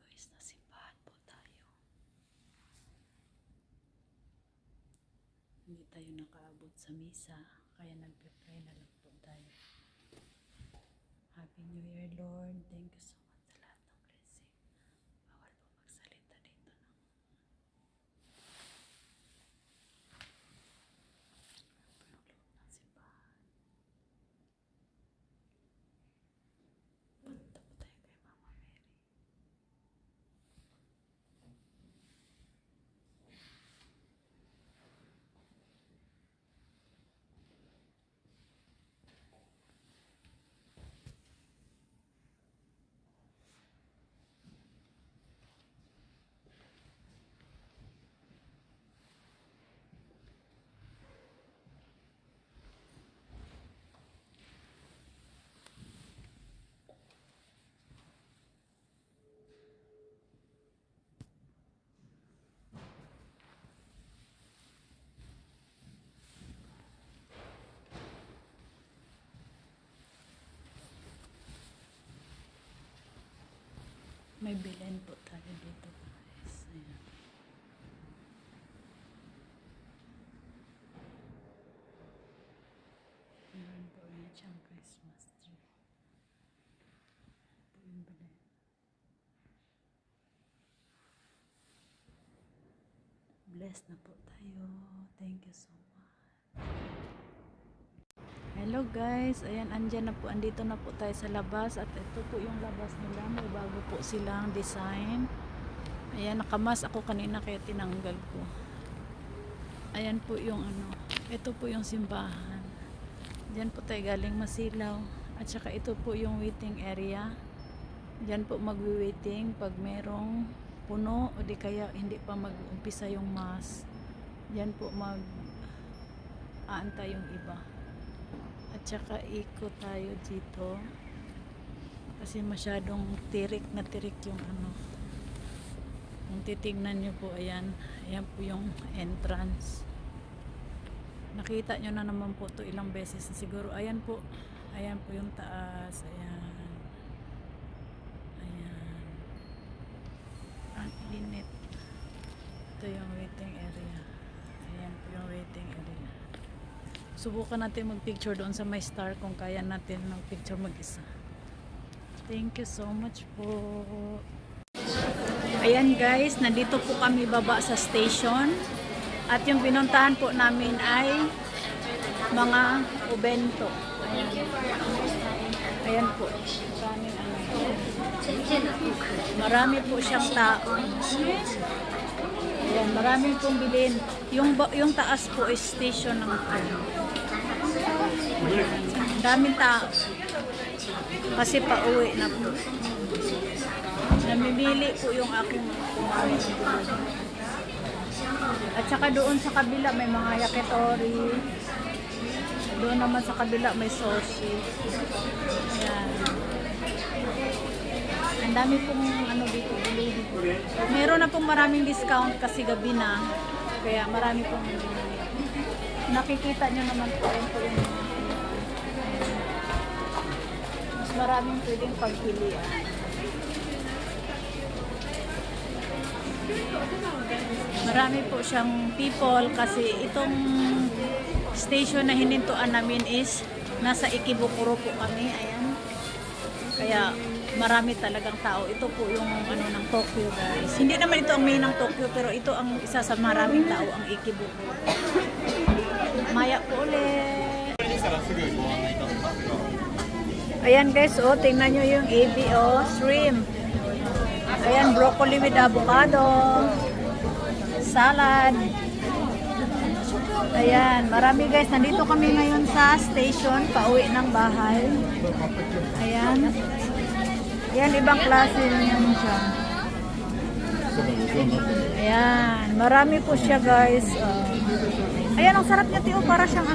guys, nasimbahan po tayo. Hindi tayo nakaabot sa misa, kaya nagpe-pray na lang po tayo. Happy New Year, Lord. Thank you so much sa lahat ng blessing. Bawal po magsalita dito ng loob ng simbahan. Punta po tayo kay Mama Mary. May bilhin po tayo dito guys. Ayan. Meron po rin siyang Christmas tree. Po yung bilhin. Blessed na po tayo. Thank you so much. Hello guys, ayan, andito na po tayo sa labas at ito po yung labas nila, may bago po silang design. Ayan, nakamas ako kanina kaya tinanggal ko. Ayan po yung ito po yung simbahan. Diyan po tayo galing Masilaw at saka ito po yung waiting area. Diyan po magwi-waiting pag merong puno o di kaya hindi pa mag-umpisa yung mass. Diyan po aantay yung iba. At saka ikot tayo dito kasi masyadong tirik na tirik yung kung titignan nyo po, ayan po yung entrance. Nakita nyo na naman po to ilang beses na siguro. Ayan po yung taas. Ayan, ang init. Ito yung waiting area. Ayan po yung waiting area. Subukan natin mag-picture doon sa may star kung kaya natin mag-picture mag-isa. Thank you so much po. Ayan guys, nandito po kami baba sa station. At yung pinuntahan po namin ay mga ubento. Ayan po. Marami po siyang tao. Ayan, marami pong bilhin. Yung taas po is station ng daming tao kasi pauwi na po. Namimili po yung aking kumain. At saka doon sa kabila may mga yakitori. Doon naman sa kabila may sushi. Ayan. Ang dami pong dito. Meron na pong maraming discount kasi gabi na. Kaya marami pong nakikita nyo naman po yung mas maraming pwedeng pagpilian. Marami po siyang people kasi itong station na hinintuan namin is nasa Ikebukuro po kami. Ayan. Kaya marami talagang tao. Ito po yung ng Tokyo guys. Hindi naman ito ang main ng Tokyo pero ito ang isa sa maraming tao, ang Ikebukuro. Maya po ulit. Ayan guys, tingnan nyo yung ABO shrimp. Ayan, broccoli with avocado, salad. Ayan, marami guys. Nandito kami ngayon sa station, pauwi ng bahay. Ayan. Ayan, ibang klase naman siya. Ayan, marami po siya guys. Ayan, ang sarap niya tiyo. Para siyang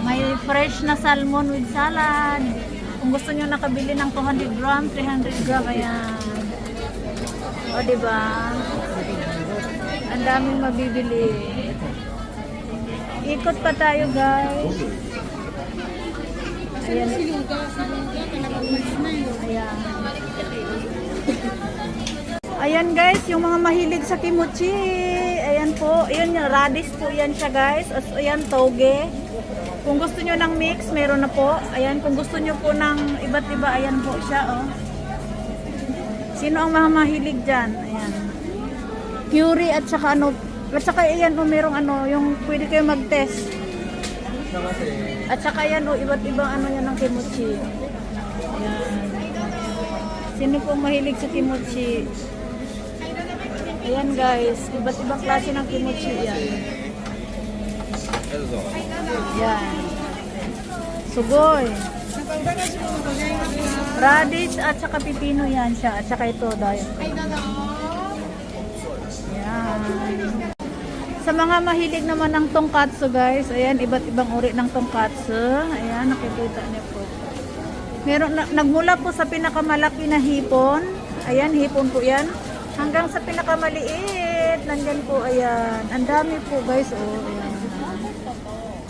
may fresh na salmon with salad. Kung gusto niyo nakabili ng 200 gram, 300 gram, ayan. O, diba? Ang daming mabibili. Ikot pa tayo, guys. Ayan. Ayan. Ayan guys, yung mga mahilig sa kimchi. Ayan po, yun yung radish po yan siya guys. Ayan, toge. Kung gusto nyo ng mix, meron na po. Ayan, kung gusto nyo po ng iba't iba, ayan po siya oh. Sino ang mga mahilig dyan? Ayan. Curry at saka ano, at saka ayan oh, merong ano, yung pwede kayo mag-test. At saka ayan oh, iba't ibang ano yan ng kimchi. Ayan. Sino po mahilig sa kimchi? Ayan guys, iba't ibang klase ng kimchi yan. Yan. Sugoy. Radish at saka pipino yan siya. At saka ito dahil. Yan. Sa mga mahilig naman ng tongkatsu guys, ayan, iba't ibang uri ng tongkatsu. Ayan, nakikita niyo po. Meron, nagmula po sa pinakamalaki na hipon. Ayan, hipon po yan. Hanggang sa pinakamaliit. Nandyan po, ayan. Ang dami po guys, oh.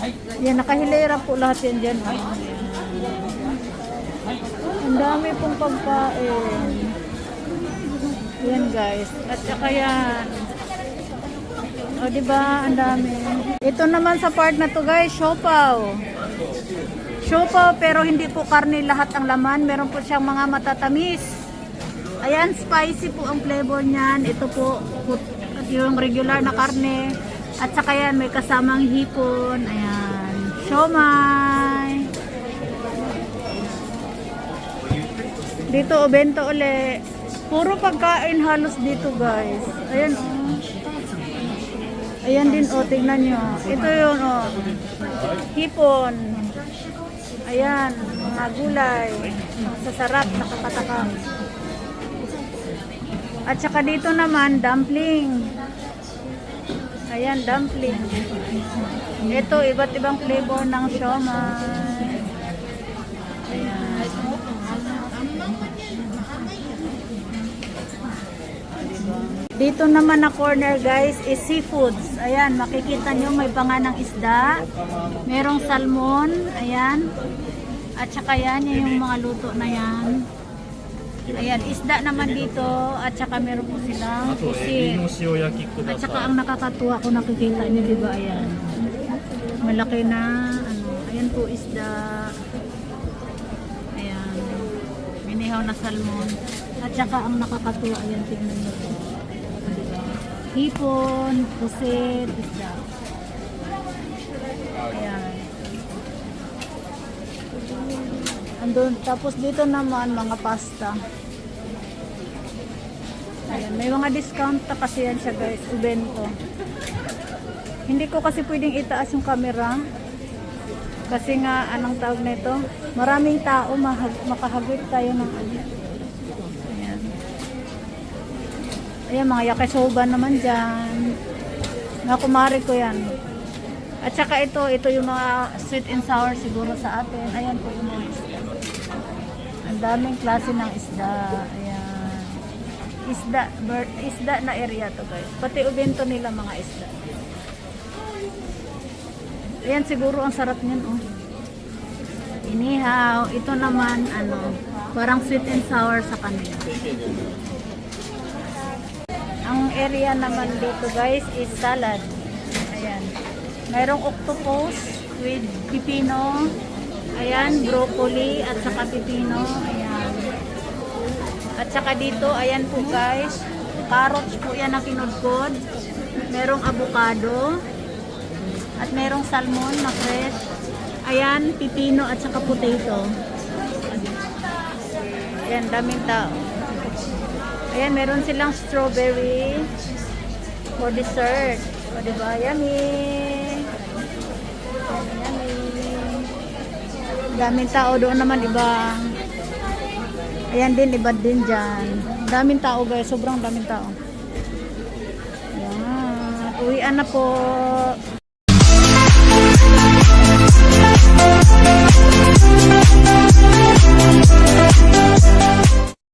Ayan. Yan, nakahilera po lahat yan dyan. Oh. Ang dami pong pagkain. Yan guys. At saka yan. O diba, ang dami. Ito naman sa part na to guys, siopaw. Siopaw pero hindi po karne lahat ang laman. Meron po siyang mga matatamis. Ayan, spicy po ang flavor niyan. Ito po, yung regular na karne. At saka yan, may kasamang hipon. Ayan, siomai. Dito, o bento uli. Puro pagkain halos dito guys. Ayan o. Ayan din o, tignan nyo. Ito yun o. Hipon. Ayan, mga gulay. Sasarap, nakakatakam. At saka dito naman, dumpling. Ayan, dumpling. Ito, iba't ibang flavor ng siomai. Ayan. Dito naman na corner guys is seafoods. Ayan, makikita nyo may panganang isda. Merong salmon. Ayan. At saka yan, yung mga luto na yan. Ayan, isda naman dito. At saka meron po silang pusit. At saka ang nakakatuwa ko nakikita nyo, diba? Ayan. Malaki na, ano. Ayan po isda. Ayan. Minihaw na salmon. At saka ang nakakatuwa, ayan, tingnan nyo po. Hipon, pusit, isda. Ayan. Andun, tapos dito naman mga pasta. Ayan, may mga discount na kasi yan siya guys, ubento. Hindi ko kasi pwedeng itaas yung camera. Kasi nga, anong tawag na ito? Maraming tao, makahagwit tayo ng ano. Ayan, mga yakisoba naman dyan. Mga kumari ko yan. At saka ito yung mga sweet and sour siguro sa atin. Ayan po yung mga isda. Ang daming klase ng isda. Ayan. Isda na area to guys. Pati ubento nila mga isda. Ayan, siguro ang sarap niyan oh. Inihaw. Ito naman, ano, parang sweet and sour sa kanila. Ang area naman dito guys is salad. Ayan. Mayroong octopus with pipino. Ayan, broccoli at saka pipino. Ayan. At saka dito, ayan po guys. Carrots po yan na kinudkod. Merong avocado. At merong salmon na fresh. Ayan, pipino at saka potato. Ayan, daming tao. Ayan, meron silang strawberry for dessert. O, diba? Yummy! Yummy! Daming tao doon naman, iba. Ayan din, iba din dyan. Daming tao guys, sobrang daming tao. Ayan, uwian na po.